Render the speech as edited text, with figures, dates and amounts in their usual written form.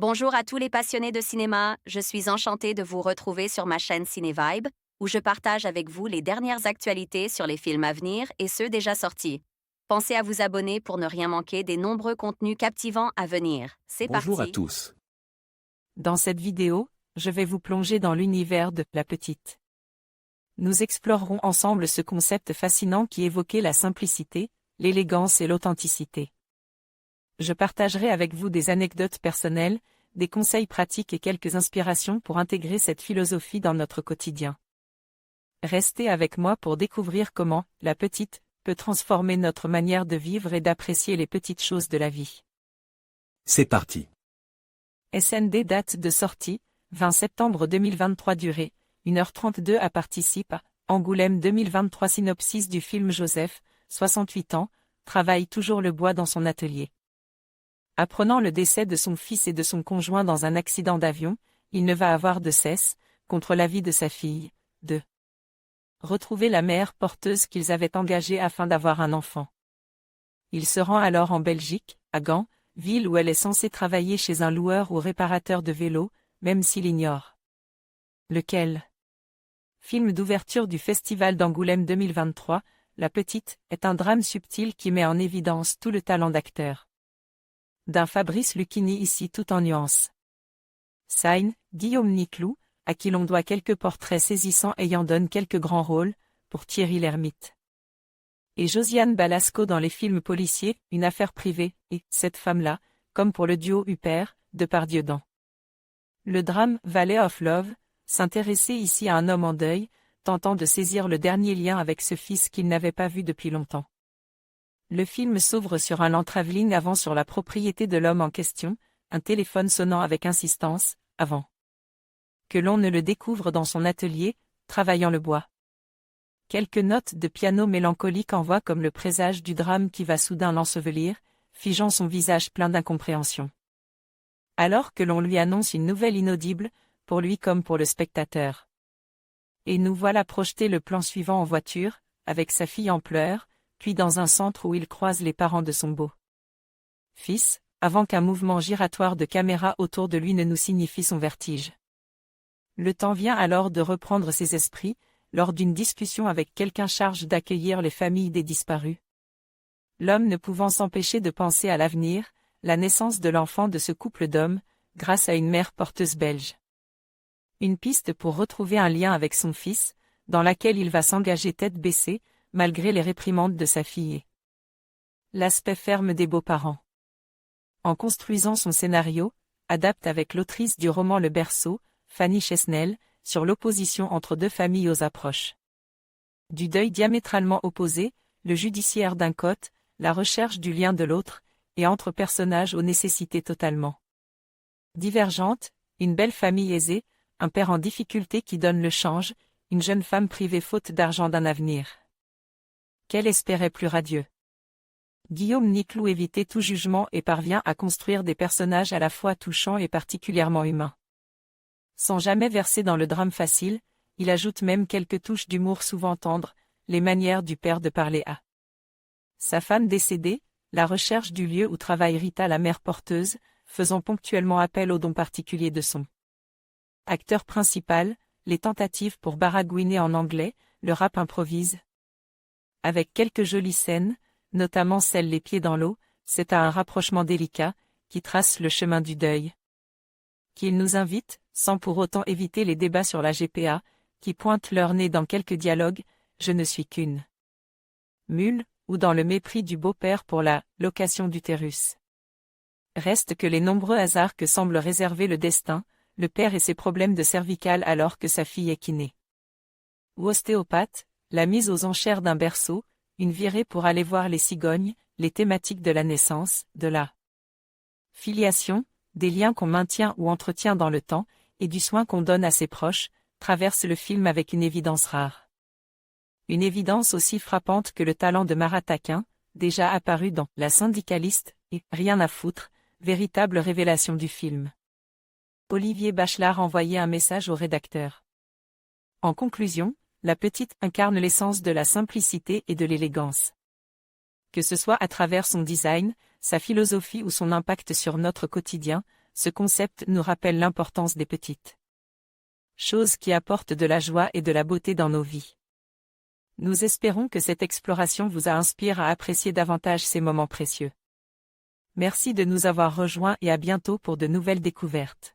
Bonjour à tous les passionnés de cinéma, je suis enchantée de vous retrouver sur ma chaîne CinéVibe, où je partage avec vous les dernières actualités sur les films à venir et ceux déjà sortis. Pensez à vous abonner pour ne rien manquer des nombreux contenus captivants à venir. C'est Bonjour à parti. tous. Dans cette vidéo, je vais vous plonger dans l'univers de La Petite. Nous explorerons ensemble ce concept fascinant qui évoquait la simplicité, l'élégance et l'authenticité. Je partagerai avec vous des anecdotes personnelles, des conseils pratiques et quelques inspirations pour intégrer cette philosophie dans notre quotidien. Restez avec moi pour découvrir comment La Petite peut transformer notre manière de vivre et d'apprécier les petites choses de la vie. C'est parti. SND date de sortie, 20 septembre 2023 durée, 1h32 à participe à Angoulême 2023 synopsis du film Joseph, 68 ans, travaille toujours le bois dans son atelier. Apprenant le décès de son fils et de son conjoint dans un accident d'avion, il ne va avoir de cesse, contre l'avis de sa fille, de retrouver la mère porteuse qu'ils avaient engagée afin d'avoir un enfant. Il se rend alors en Belgique, à Gand, ville où elle est censée travailler chez un loueur ou réparateur de vélos, même s'il ignore lequel. Film d'ouverture du Festival d'Angoulême 2023, La Petite est un drame subtil qui met en évidence tout le talent d'acteur d'un Fabrice Lucchini ici tout en nuances. Sign, Guillaume Niclou, à qui l'on doit quelques portraits saisissants ayant donné quelques grands rôles, pour Thierry Lhermitte. Et Josiane Balasco dans les films policiers, Une affaire privée, et Cette femme-là, comme pour le duo Huppert, Depardieu dans le drame Valley of Love, s'intéresser ici à un homme en deuil, tentant de saisir le dernier lien avec ce fils qu'il n'avait pas vu depuis longtemps. Le film s'ouvre sur un lent travelling avant sur la propriété de l'homme en question, un téléphone sonnant avec insistance, avant que l'on ne le découvre dans son atelier, travaillant le bois. Quelques notes de piano mélancoliques envoient comme le présage du drame qui va soudain l'ensevelir, figeant son visage plein d'incompréhension. Alors que l'on lui annonce une nouvelle inaudible, pour lui comme pour le spectateur. Et nous voilà projeter le plan suivant en voiture, avec sa fille en pleurs, puis dans un centre où il croise les parents de son beau-fils, avant qu'un mouvement giratoire de caméra autour de lui ne nous signifie son vertige. Le temps vient alors de reprendre ses esprits, lors d'une discussion avec quelqu'un chargé d'accueillir les familles des disparus. L'homme ne pouvant s'empêcher de penser à l'avenir, la naissance de l'enfant de ce couple d'hommes, grâce à une mère porteuse belge. Une piste pour retrouver un lien avec son fils, dans laquelle il va s'engager tête baissée, malgré les réprimandes de sa fille et l'aspect ferme des beaux-parents. En construisant son scénario, adapte avec l'autrice du roman Le Berceau, Fanny Chesnel, sur l'opposition entre deux familles aux approches du deuil diamétralement opposés, le judiciaire d'un côté, la recherche du lien de l'autre, et entre personnages aux nécessités totalement divergentes, une belle famille aisée, un père en difficulté qui donne le change, une jeune femme privée faute d'argent d'un avenir qu'elle espérait plus radieux. Guillaume Niclou évitait tout jugement et parvient à construire des personnages à la fois touchants et particulièrement humains. Sans jamais verser dans le drame facile, il ajoute même quelques touches d'humour souvent tendres, les manières du père de parler à sa femme décédée, la recherche du lieu où travaille Rita la mère porteuse, faisant ponctuellement appel aux dons particuliers de son acteur principal, les tentatives pour baragouiner en anglais, le rap improvise. Avec quelques jolies scènes, notamment celle les pieds dans l'eau, c'est à un rapprochement délicat, qui trace le chemin du deuil. Qu'il nous invite, sans pour autant éviter les débats sur la GPA, qui pointent leur nez dans quelques dialogues, je ne suis qu'une mule, ou dans le mépris du beau-père pour la location d'utérus. Reste que les nombreux hasards que semble réserver le destin, le père et ses problèmes de cervicale alors que sa fille est kiné ou ostéopathe, la mise aux enchères d'un berceau, une virée pour aller voir les cigognes, les thématiques de la naissance, de la filiation, des liens qu'on maintient ou entretient dans le temps, et du soin qu'on donne à ses proches, traversent le film avec une évidence rare. Une évidence aussi frappante que le talent de Marat Taquin, déjà apparu dans La syndicaliste, et Rien à foutre, véritable révélation du film. Olivier Bachelard envoyait un message au rédacteur. En conclusion, La Petite incarne l'essence de la simplicité et de l'élégance. Que ce soit à travers son design, sa philosophie ou son impact sur notre quotidien, ce concept nous rappelle l'importance des petites choses qui apportent de la joie et de la beauté dans nos vies. Nous espérons que cette exploration vous inspire à apprécier davantage ces moments précieux. Merci de nous avoir rejoints et à bientôt pour de nouvelles découvertes.